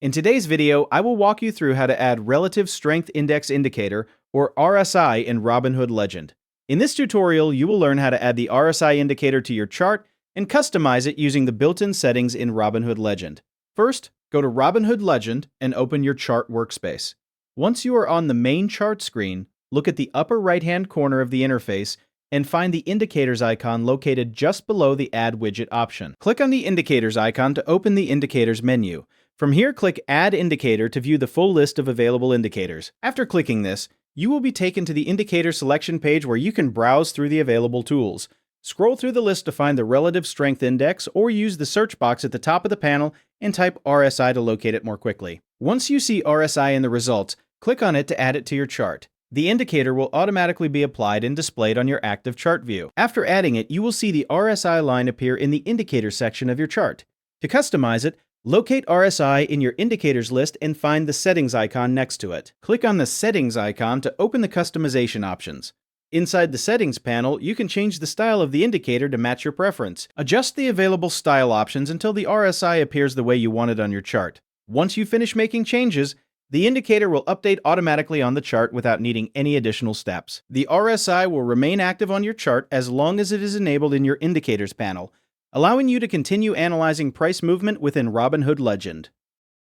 In today's video, I will walk you through how to add Relative Strength Index Indicator, or RSI, in Robinhood Legend. In this tutorial, you will learn how to add the RSI indicator to your chart and customize it using the built-in settings in Robinhood Legend. First, go to Robinhood Legend and open your chart workspace. Once you are on the main chart screen, look at the upper right-hand corner of the interface and find the Indicators icon located just below the Add Widget option. Click on the Indicators icon to open the Indicators menu. From here, click Add Indicator to view the full list of available indicators. After clicking this, you will be taken to the indicator selection page where you can browse through the available tools. Scroll through the list to find the Relative Strength Index, or use the search box at the top of the panel and type RSI to locate it more quickly. Once you see RSI in the results, click on it to add it to your chart. The indicator will automatically be applied and displayed on your active chart view. After adding it, you will see the RSI line appear in the Indicator section of your chart. To customize it, locate RSI in your Indicators list and find the Settings icon next to it. Click on the Settings icon to open the customization options. Inside the Settings panel, you can change the style of the indicator to match your preference. Adjust the available style options until the RSI appears the way you want it on your chart. Once you finish making changes, the indicator will update automatically on the chart without needing any additional steps. The RSI will remain active on your chart as long as it is enabled in your Indicators panel, allowing you to continue analyzing price movement within Robinhood Legend.